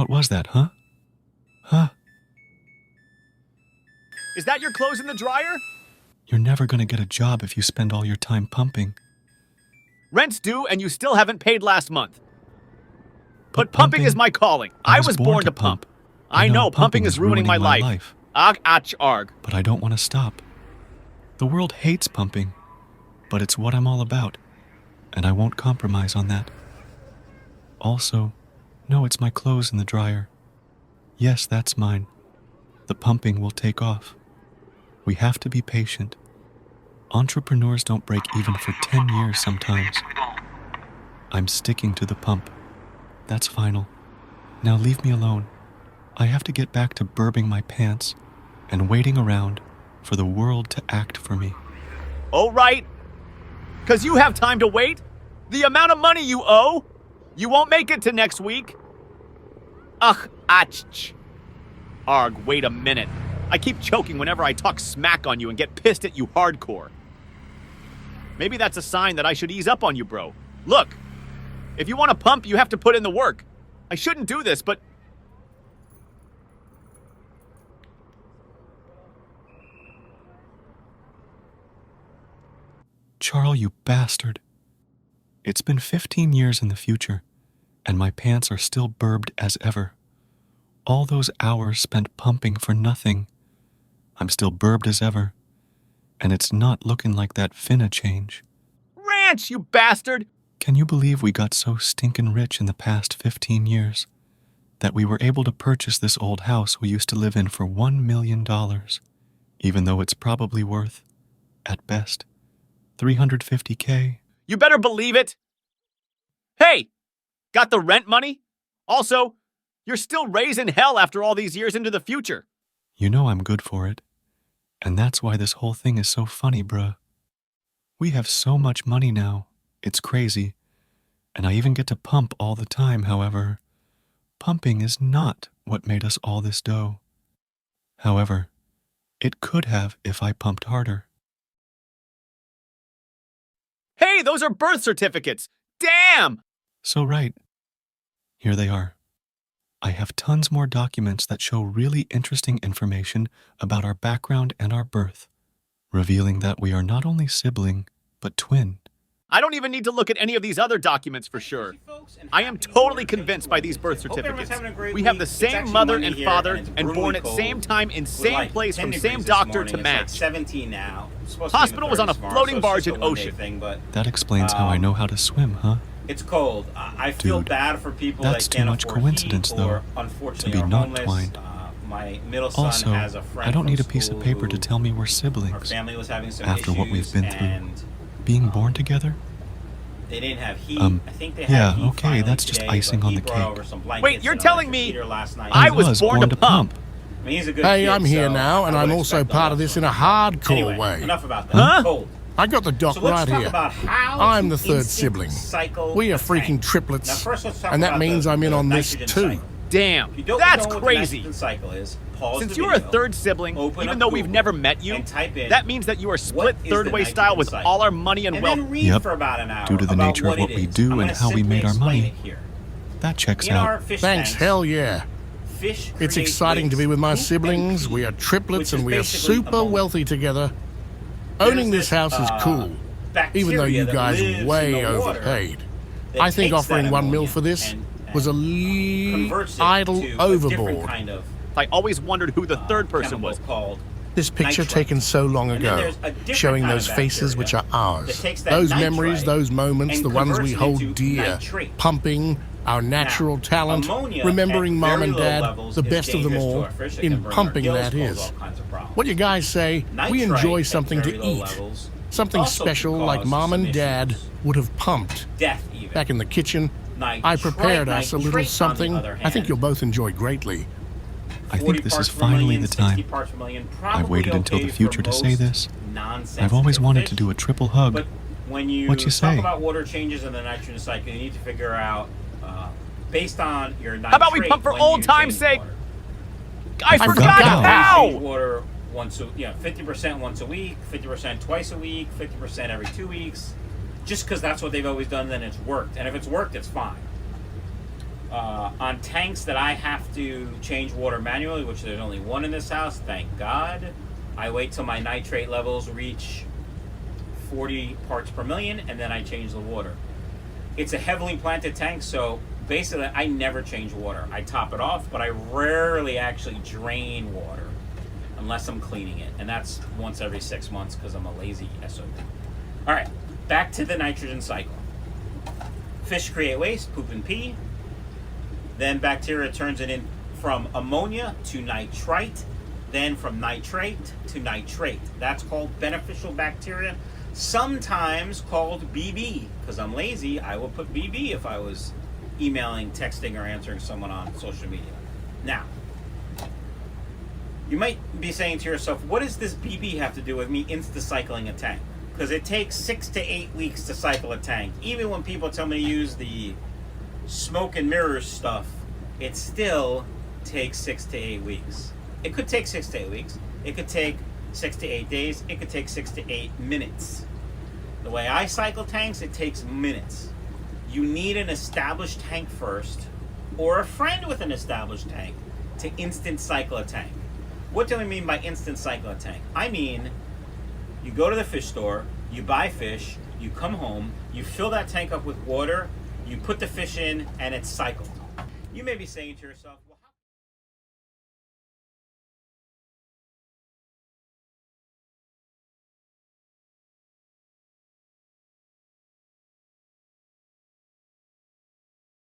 What was that, huh? Huh? Is that your clothes in the dryer? You're never gonna get a job if you spend all your time pumping. Rent's due and you still haven't paid last month. But pumping is my calling. I was born to pump. I know pumping is ruining my life. Arg. But I don't want to stop. The world hates pumping, but it's what I'm all about, and I won't compromise on that. Also, no, it's my clothes in the dryer. Yes, that's mine. The pumping will take off. We have to be patient. Entrepreneurs don't break even for 10 years sometimes. I'm sticking to the pump. That's final. Now leave me alone. I have to get back to burbing my pants and waiting around for the world to act for me. Oh, right. 'Cause you have time to wait? The amount of money you owe? You won't make it to next week. Arg, wait a minute. I keep choking whenever I talk smack on you and get pissed at you hardcore. Maybe that's a sign that I should ease up on you, bro. Look, if you want to pump, you have to put in the work. I shouldn't do this, but... Charles, you bastard. It's been 15 years in the future, and my pants are still burbed as ever. All those hours spent pumping for nothing. I'm still burbed as ever, and it's not looking like that finna change. Ranch, you bastard! Can you believe we got so stinkin' rich in the past 15 years that we were able to purchase this old house we used to live in for $1 million, even though it's probably worth, at best, $350K? You better believe it! Hey! Got the rent money? Also, you're still raising hell after all these years into the future. You know I'm good for it. And that's why this whole thing is so funny, bruh. We have so much money now, it's crazy. And I even get to pump all the time, however. Pumping is not what made us all this dough. However, it could have if I pumped harder. Hey, those are birth certificates! Damn! So right. Here they are. I have tons more documents that show really interesting information about our background and our birth, revealing that we are not only sibling, but twin. I don't even need to look at any of these other documents for sure. I am totally convinced by these birth certificates. We have the same mother and father and born at same time in same place from same doctor to match. 17 now. Hospital was on a floating barge in ocean. That explains how I know how to swim, huh? It's cold. I feel Dude, bad for people that's that too can't much afford coincidence, heat though, or unfortunately to be are not homeless. twined. My middle son Also, has a friend I don't from need a piece of school paper to who tell me we're Her siblings. family was having some After what we've issues, been through. and Being born together? they didn't have heat. Um, I think they yeah, had heat okay, finally that's just today, icing but on he the brought cake. over some blankets Wait, you're and telling electric me heater last night. I was born to pump? I mean, he's a good Hey, kid, I'm here so now, and I I'm would also expect part a of lot this from in a him. hardcore Anyway, way. enough about that. Huh? Cold. I got the doc So let's right talk here. about how I'm the the third instinct sibling. cycle We are of freaking tank. triplets, Now first let's talk and that about means the I'm in on this nitrogen too. cycle. Damn, If you don't that's know what crazy. the nitrogen cycle is, pause Since the you are a video, third sibling, open even up though we've Google, never met you, and type in that means that you are split what is third the way style nitrogen with cycle? all our money and and wealth. then read Yep. for about an hour Due to the about nature of what it we is. do I'm and gonna how we simply made our explain money. it here. That checks In our out. fish Thanks, tanks, hell yeah. fish It's create exciting to be with my waste. siblings. Poop We are and pee, triplets which and is we are basically super ammonia. wealthy together. There's Owning this house is cool, even though bacteria you that guys lives way in the water overpaid. that I think takes that offering $1 ammonia mil for this and was a converts it idle to a different overboard. kind of I always wondered who the third person chemical was. called This picture nitrite. taken so long And then ago, there's a different showing kind those of faces which are bacteria ours. that takes that Those nitrite memories, those moments, and the ones we converts it hold into dear. nitrate. Pumping, our natural Now, talent, ammonia remembering at mom very and low dad, levels the is best of them dangerous to all, our fish. It in can burn pumping their that gills, is. cause all kinds of problems. What you guys say, we Nitrite enjoy at something very to low eat. levels Something also can special like cause mom some and dad issues. would have pumped. Death even. Back in the kitchen, I Nitrite- prepared us a little nitrates, on the something other I think hand, you'll both enjoy greatly. I 40 think this parts is per finally million, the 60 time. parts per million, I've probably waited until okay the future for to say most this. non-sensitive I've always wanted to fish. do a triple hug. But when you What you talk say? about water changes in the nitrogen cycle, you need to figure out, based on your nitrate. How about we pump for when old you time's change sake? water. I forgot forgot how. how! Change water once, 50% once a week, 50% twice a week, 50% every 2 weeks. Just because that's what they've always done, then it's worked. And if it's worked, it's fine. On tanks that I have to change water manually, which there's only one in this house, thank God, I wait till my nitrate levels reach 40 parts per million, and then I change the water. It's a heavily planted tank, so basically I never change water. I top it off, but I rarely actually drain water unless I'm cleaning it, and that's once every 6 months because I'm a lazy SOB. All right, back to the nitrogen cycle. Fish create waste, poop and pee. Then bacteria turns it in from ammonia to nitrite, then from nitrate to nitrate. That's called beneficial bacteria, sometimes called BB. Because I'm lazy, I will put BB if I was emailing, texting, or answering someone on social media. Now, you might be saying to yourself, what does this BB have to do with me insta-cycling a tank? Because it takes 6 to 8 weeks to cycle a tank. Even when people tell me to use the smoke and mirrors stuff, it still takes 6 to 8 weeks. It could take 6 to 8 weeks. It could take 6 to 8 days. It could take 6 to 8 minutes. The way I cycle tanks, it takes minutes. You need an established tank first, or a friend with an established tank, to instant cycle a tank. What do I mean by instant cycle a tank? I mean, you go to the fish store, you buy fish, you come home, you fill that tank up with water, you put the fish in, and it's cycled. You may be saying to yourself, well, how